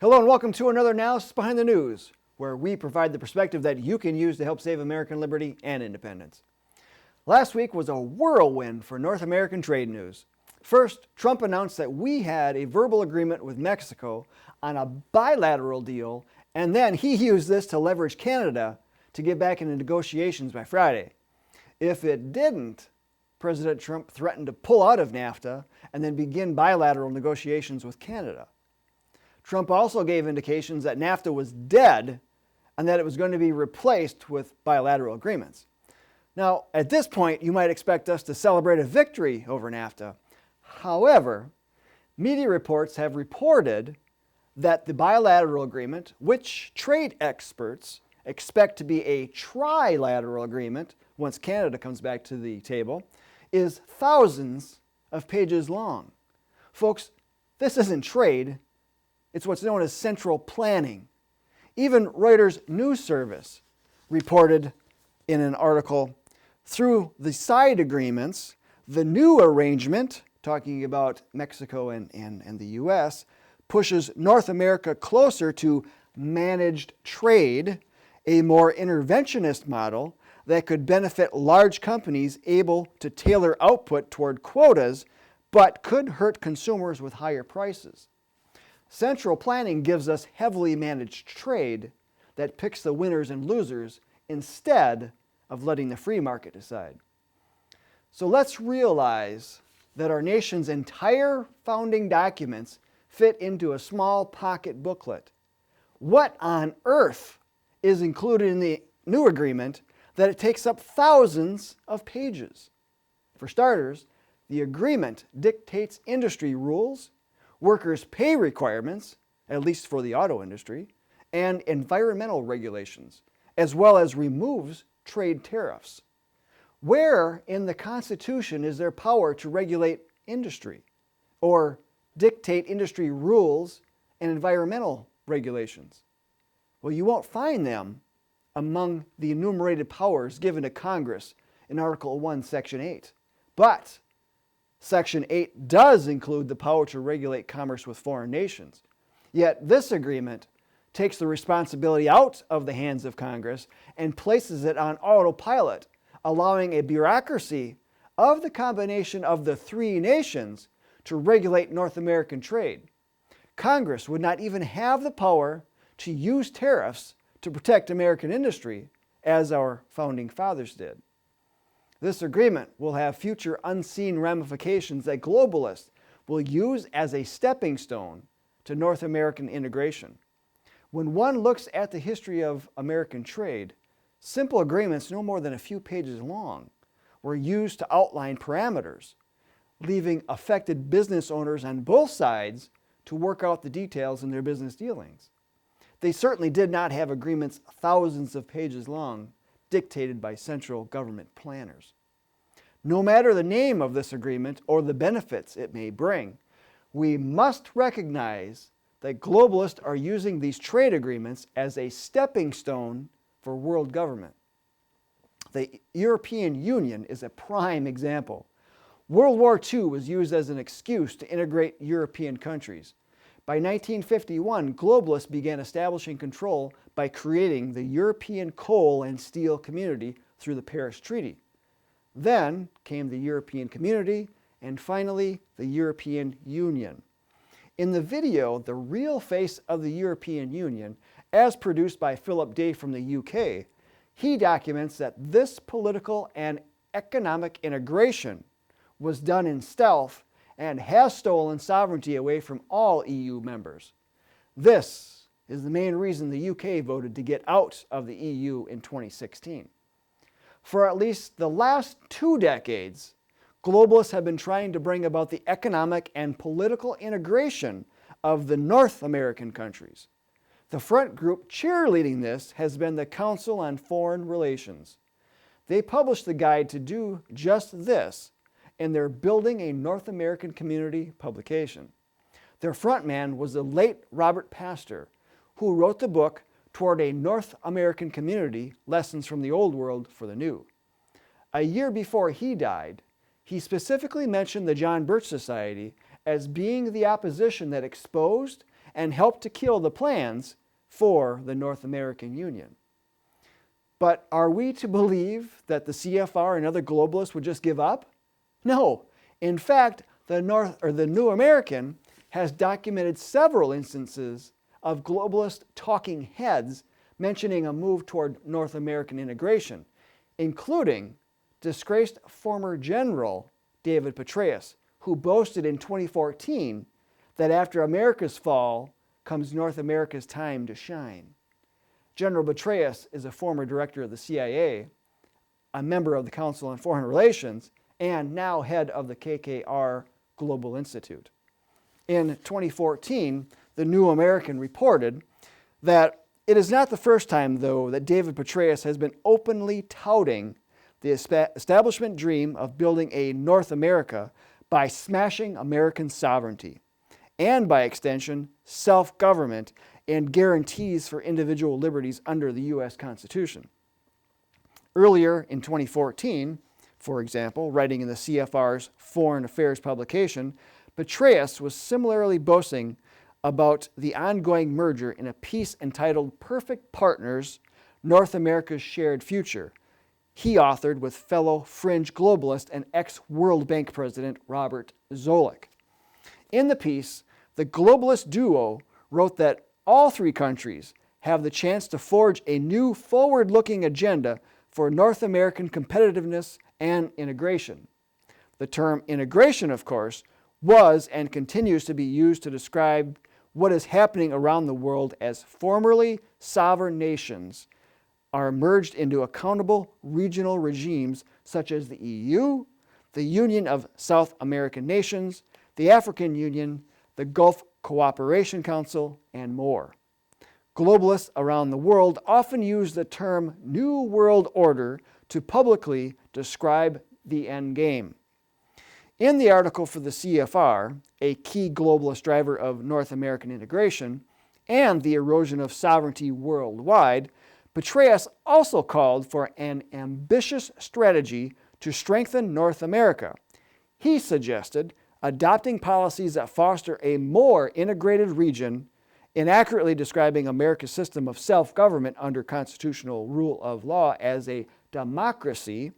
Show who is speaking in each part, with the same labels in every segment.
Speaker 1: Hello and welcome to another Analysis Behind the News, where we provide the perspective that you can use to help save American liberty and independence. Last week was a whirlwind for North American trade news. First, Trump announced that we had a verbal agreement with Mexico on a bilateral deal, and then he used this to leverage Canada to get back into negotiations by Friday. If it didn't, President Trump threatened to pull out of NAFTA and then begin bilateral negotiations with Canada. Trump also gave indications that NAFTA was dead and that it was going to be replaced with bilateral agreements. Now, at this point, you might expect us to celebrate a victory over NAFTA. However, media reports have reported that the bilateral agreement, which trade experts expect to be a trilateral agreement once Canada comes back to the table, is thousands of pages long. Folks, this isn't trade. It's what's known as central planning. Even Reuters News Service reported in an article, through the side agreements, the new arrangement, talking about Mexico and the U.S., pushes North America closer to managed trade, a more interventionist model that could benefit large companies able to tailor output toward quotas, but could hurt consumers with higher prices. Central planning gives us heavily managed trade that picks the winners and losers instead of letting the free market decide. So let's realize that our nation's entire founding documents fit into a small pocket booklet. What on earth is included in the new agreement that it takes up thousands of pages? For starters, the agreement dictates industry rules, workers' pay requirements, at least for the auto industry, and environmental regulations, as well as removes trade tariffs. Where in the Constitution is there power to regulate industry or dictate industry rules and environmental regulations? Well, you won't find them among the enumerated powers given to Congress in Article 1, Section 8. But Section 8 does include the power to regulate commerce with foreign nations. Yet this agreement takes the responsibility out of the hands of Congress and places it on autopilot, allowing a bureaucracy of the combination of the three nations to regulate North American trade. Congress would not even have the power to use tariffs to protect American industry, as our founding fathers did. This agreement will have future unseen ramifications that globalists will use as a stepping stone to North American integration. When one looks at the history of American trade, simple agreements no more than a few pages long were used to outline parameters, leaving affected business owners on both sides to work out the details in their business dealings. They certainly did not have agreements thousands of pages long, dictated by central government planners. No matter the name of this agreement or the benefits it may bring, we must recognize that globalists are using these trade agreements as a stepping stone for world government. The European Union is a prime example. World War II was used as an excuse to integrate European countries. By 1951, globalists began establishing control by creating the European Coal and Steel Community through the Paris Treaty. Then came the European Community, and finally, the European Union. In the video, The Real Face of the European Union, as produced by Philip Day from the UK, he documents that this political and economic integration was done in stealth and has stolen sovereignty away from all EU members. This is the main reason the UK voted to get out of the EU in 2016. For at least the last 2 decades, globalists have been trying to bring about the economic and political integration of the North American countries. The front group cheerleading this has been the Council on Foreign Relations. They published the guide to do just this, and they're building a North American community publication. Their frontman was the late Robert Pastor, who wrote the book Toward a North American Community, Lessons from the Old World for the New. A year before he died, he specifically mentioned the John Birch Society as being the opposition that exposed and helped to kill the plans for the North American Union. But are we to believe that the CFR and other globalists would just give up? No. In fact, the New American has documented several instances of globalist talking heads mentioning a move toward North American integration, including disgraced former General David Petraeus, who boasted in 2014 that after America's fall comes North America's time to shine. General Petraeus is a former director of the CIA, a member of the Council on Foreign Relations, and now head of the KKR Global Institute. In 2014, the New American reported that it is not the first time, though, that David Petraeus has been openly touting the establishment dream of building a North America by smashing American sovereignty, and by extension, self-government and guarantees for individual liberties under the U.S. Constitution. Earlier in 2014, for example, writing in the CFR's Foreign Affairs publication, Petraeus was similarly boasting about the ongoing merger in a piece entitled Perfect Partners, North America's Shared Future, he authored with fellow fringe globalist and ex-World Bank president Robert Zoellick. In the piece, the globalist duo wrote that all three countries have the chance to forge a new forward-looking agenda for North American competitiveness and integration. The term integration, of course, was and continues to be used to describe what is happening around the world as formerly sovereign nations are merged into accountable regional regimes such as the EU, the Union of South American Nations, the African Union, the Gulf Cooperation Council, and more. Globalists around the world often use the term New World Order to publicly describe the end game. In the article for the CFR, a key globalist driver of North American integration and the erosion of sovereignty worldwide, Petraeus also called for an ambitious strategy to strengthen North America. He suggested adopting policies that foster a more integrated region, inaccurately describing America's system of self-government under constitutional rule of law as a democracy,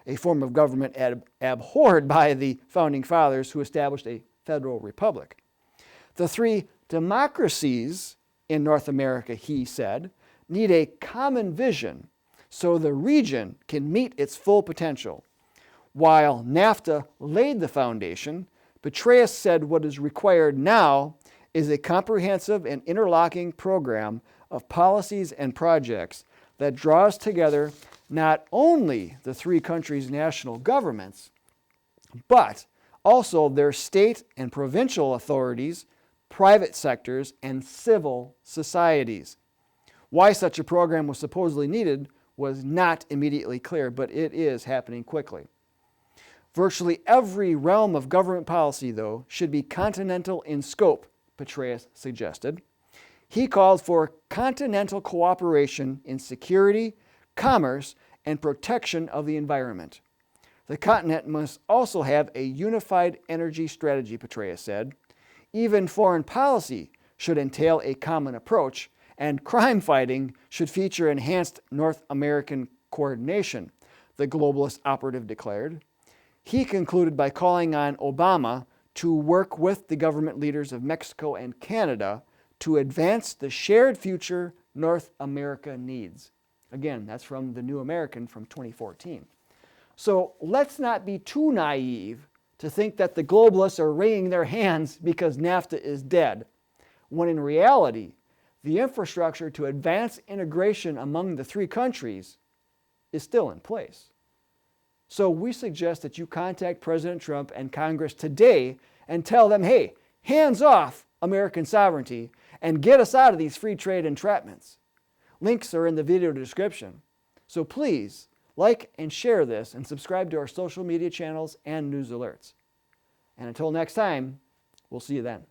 Speaker 1: a form of government abhorred by the Founding Fathers who established a federal republic. The three democracies in North America, he said, need a common vision so the region can meet its full potential. While NAFTA laid the foundation, Petraeus said what is required now is a comprehensive and interlocking program of policies and projects that draws together not only the three countries' national governments, but also their state and provincial authorities, private sectors, and civil societies. Why such a program was supposedly needed was not immediately clear, but it is happening quickly. Virtually every realm of government policy, though, should be continental in scope, Petraeus suggested. He called for continental cooperation in security, commerce, and protection of the environment. The continent must also have a unified energy strategy, Petraeus said. Even foreign policy should entail a common approach, and crime fighting should feature enhanced North American coordination, the globalist operative declared. He concluded by calling on Obama to work with the government leaders of Mexico and Canada to advance the shared future North America needs. Again, that's from the New American from 2014. So let's not be too naive to think that the globalists are wringing their hands because NAFTA is dead, when in reality, the infrastructure to advance integration among the three countries is still in place. So we suggest that you contact President Trump and Congress today and tell them, hey, hands off American sovereignty and get us out of these free trade entrapments. Links are in the video description. So please like and share this and subscribe to our social media channels and news alerts. And until next time, we'll see you then.